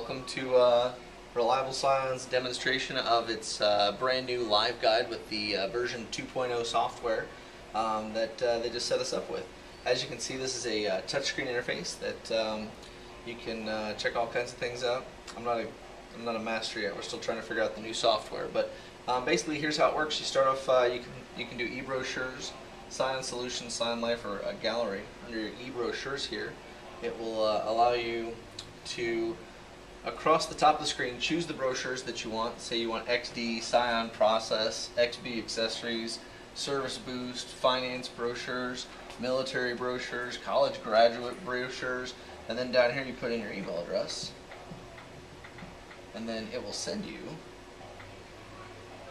welcome to Reliable Scion's demonstration of its brand new LiveGuide with the version 2.0 software that they just set us up with. As you can see, this is a touchscreen interface that you can check all kinds of things out. I'm not a master yet. We're still trying to figure out the new software, but basically here's how it works. You start off, you can do e-brochures, Scion Solutions, Scion Life, or a gallery. Under your e-brochures here, it will allow you to, across the top of the screen, choose the brochures that you want. Say you want XD, Scion Process, XB Accessories, Service Boost, Finance brochures, military brochures, college graduate brochures, and then down here you put in your email address, and then it will send you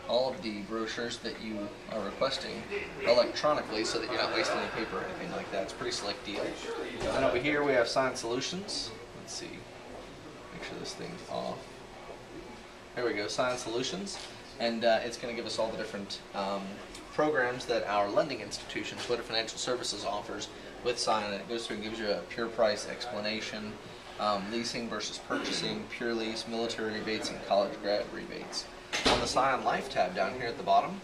all of the brochures that you are requesting electronically so that you're not wasting any paper or anything like that. It's a pretty slick deal. And over here we have Scion Solutions. Let's see. Make sure this thing's off. There we go, Scion Solutions. And it's going to give us all the different programs that our lending institution, Twitter Financial Services, offers with Scion. It goes through and gives you a pure price explanation, leasing versus purchasing, pure lease, military rebates, and college grad rebates. On the Scion Life tab down here at the bottom,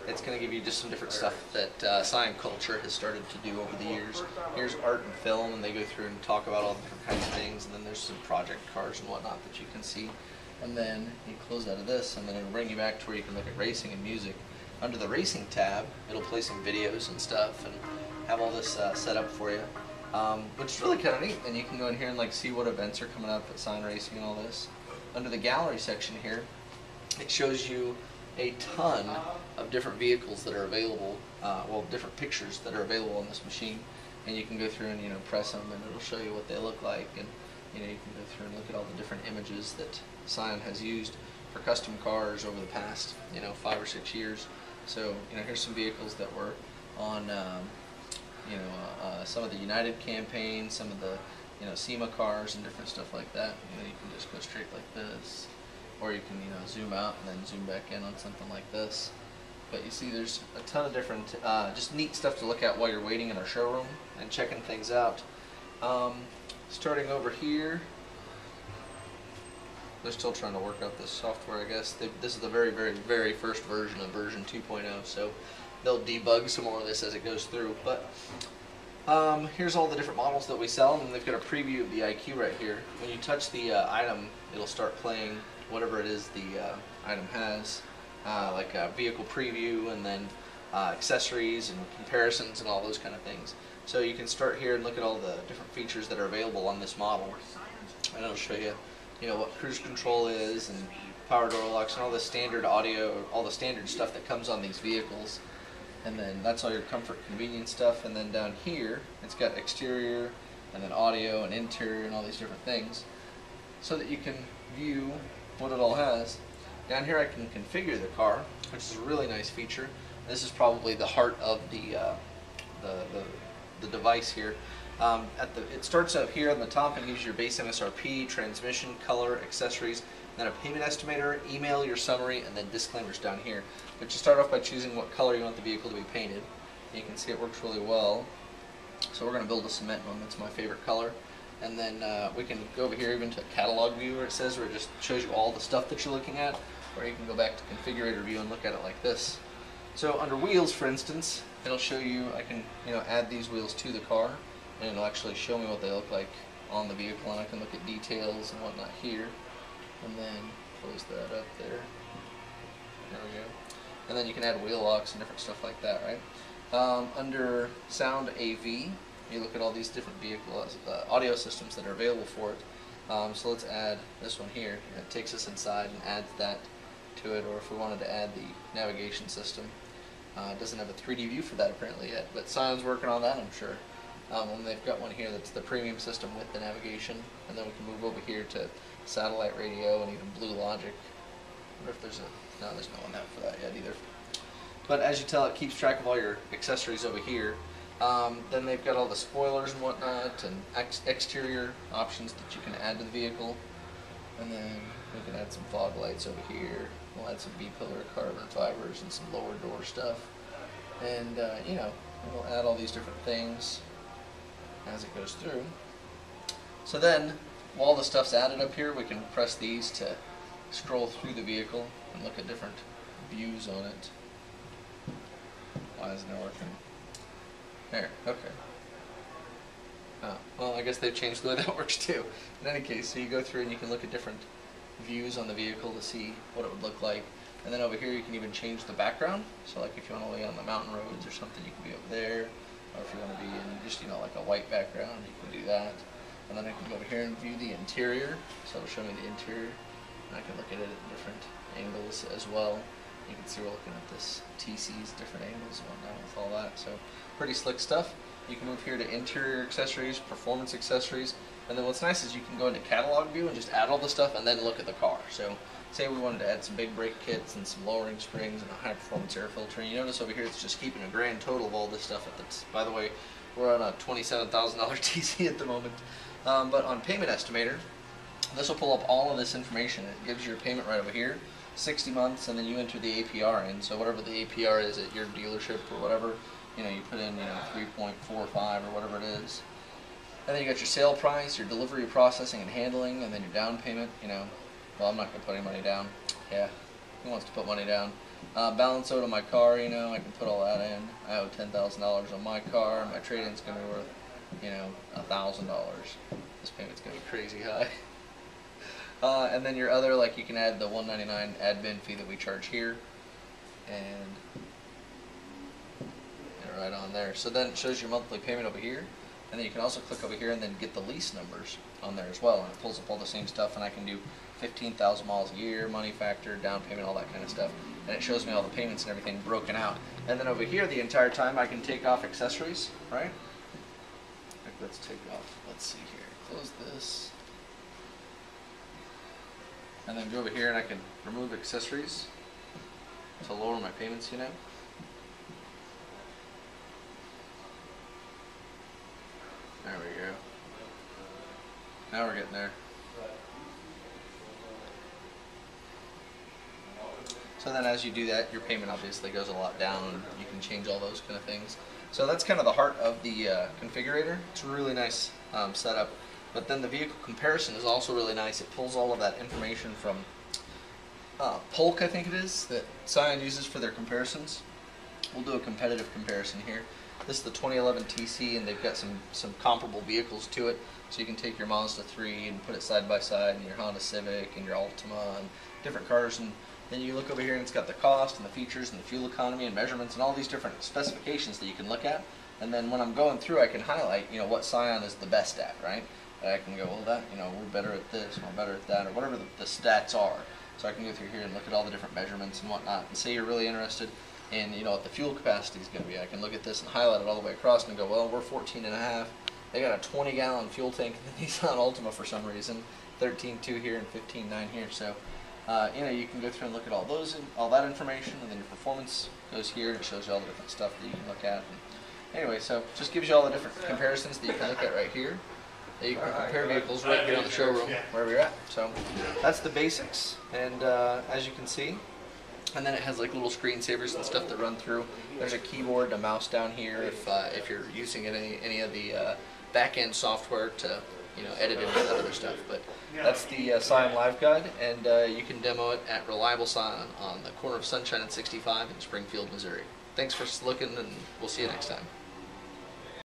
it's going to give you just some different stuff that Scion Culture has started to do over the years. Here's art and film, and they go through and talk about all the different kinds of things, and then there's some project cars and whatnot that you can see. And then you close out of this, and then it'll bring you back to where you can look at racing and music. Under the racing tab, it'll play some videos and stuff and have all this set up for you, which is really kind of neat. And you can go in here and see what events are coming up at Scion Racing and all this. Under the gallery section here, it shows you a ton of different vehicles that are available, well, different pictures that are available on this machine, and you can go through and press them, and it'll show you what they look like, and you can go through and look at all the different images that Scion has used for custom cars over the past 5 or 6 years. So here's some vehicles that were on some of the United campaigns, some of the SEMA cars and different stuff like that. You can just go straight like this, or you can zoom out and then zoom back in on something like this. But you see there's a ton of different just neat stuff to look at while you're waiting in our showroom and checking things out. Starting over here, they're still trying to work out this software, I guess. This is the very, very, very first version of version 2.0, so they'll debug some more of this as it goes through. But here's all the different models that we sell, and they've got a preview of the IQ right here. When you touch the item, it'll start playing whatever it is the item has, like a vehicle preview, and then accessories and comparisons and all those kind of things. So you can start here and look at all the different features that are available on this model, and it'll show you what cruise control is, and power door locks, and all the standard audio, all the standard stuff that comes on these vehicles. And then that's all your comfort, convenience stuff. And then down here, it's got exterior, and then audio, and interior, and all these different things, so that you can view what it all has. Down here I can configure the car, which is a really nice feature. This is probably the heart of the device here. It starts out here on the top and gives you your base MSRP, transmission, color, accessories, then a payment estimator, email, your summary, and then disclaimers down here. But you start off by choosing what color you want the vehicle to be painted. You can see it works really well. So we're going to build a cement one. That's my favorite color. And then we can go over here even to a catalog view where it says, where it just shows you all the stuff that you're looking at, or you can go back to configurator view and look at it like this. So under wheels, for instance, it'll show you, I can add these wheels to the car, and it'll actually show me what they look like on the vehicle, and I can look at details and whatnot here, and then close that up there. There we go. And then you can add wheel locks and different stuff like that, right? Under sound AV, you look at all these different vehicle audio systems that are available for it. So let's add this one here. It takes us inside and adds that to it, or if we wanted to add the navigation system. It doesn't have a 3D view for that apparently yet, but Scion's working on that, I'm sure. And they've got one here that's the premium system with the navigation, and then we can move over here to satellite radio and even Blue Logic. I wonder if there's no one out for that yet either. But as you tell, it keeps track of all your accessories over here. Then they've got all the spoilers and whatnot, and exterior options that you can add to the vehicle. And then we can add some fog lights over here. We'll add some B-pillar carbon fibers and some lower door stuff. And we'll add all these different things as it goes through. So then while the stuff's added up here, we can press these to scroll through the vehicle and look at different views on it. Why isn't it working? There, okay. Oh, well, I guess they've changed the way that works too. In any case, so you go through and you can look at different views on the vehicle to see what it would look like. And then over here you can even change the background. So like if you want to be on the mountain roads or something, you can be over there. Or if you want to be in just, you know, like a white background, you can do that. And then I can go over here and view the interior. So it'll show me the interior. And I can look at it at different angles as well. You can see we're looking at this TC's different angles and whatnot with all that. So pretty slick stuff. You can move here to interior accessories, performance accessories, and then what's nice is you can go into catalog view and just add all the stuff and then look at the car. So say we wanted to add some big brake kits and some lowering springs and a high performance air filter, and you notice over here it's just keeping a grand total of all this stuff. By the way, we're on a $27,000 TC at the moment. But on payment estimator, this will pull up all of this information. It gives you your payment right over here, 60 months, and then you enter the APR in. So whatever the APR is at your dealership or whatever, you know, you put in, 3.45 or whatever it is. And then you got your sale price, your delivery, processing, and handling, and then your down payment, well, I'm not going to put any money down. Yeah, who wants to put money down? Balance owed on my car, I can put all that in. I owe $10,000 on my car. My trade-in's going to be worth, $1,000. This payment's going to be crazy high. And then your other, like you can add the $199 admin fee that we charge here. And right on there. So then it shows your monthly payment over here, and then you can also click over here and then get the lease numbers on there as well, and it pulls up all the same stuff, and I can do 15,000 miles a year, money factor, down payment, all that kind of stuff, and it shows me all the payments and everything broken out. And then over here the entire time I can take off accessories, right? Let's take off, let's see here, close this, and then go over here and I can remove accessories to lower my payments, There we go. Now we're getting there. So then as you do that, your payment obviously goes a lot down, and you can change all those kind of things. So that's kind of the heart of the configurator. It's a really nice setup. But then the vehicle comparison is also really nice. It pulls all of that information from Polk, I think it is, that Scion uses for their comparisons. We'll do a competitive comparison here. This is the 2011 TC, and they've got some comparable vehicles to it. So you can take your Mazda 3 and put it side by side, and your Honda Civic and your Altima and different cars. And then you look over here, and it's got the cost and the features and the fuel economy and measurements and all these different specifications that you can look at. And then when I'm going through, I can highlight, what Scion is the best at, right? And I can go, well, that, we're better at this, we're better at that, or whatever the stats are. So I can go through here and look at all the different measurements and whatnot, and say you're really interested in, what the fuel capacity is going to be. I can look at this and highlight it all the way across and go, well, we're 14.5. They got a 20-gallon fuel tank in the Nissan Altima for some reason, 13.2 here and 15.9 here. So, you can go through and look at all that information, and then your performance goes here and it shows you all the different stuff that you can look at. And anyway, so just gives you all the different comparisons that you can look at right here. You can compare vehicles right here in the showroom, wherever you're at. So that's the basics, and as you can see, and then it has like little screensavers and stuff that run through. There's a keyboard and a mouse down here if you're using any of the back-end software to edit any of that other stuff. But that's the Scion LiveGuide, and you can demo it at Reliable Scion on the corner of Sunshine and 65 in Springfield, Missouri. Thanks for looking, and we'll see you next time.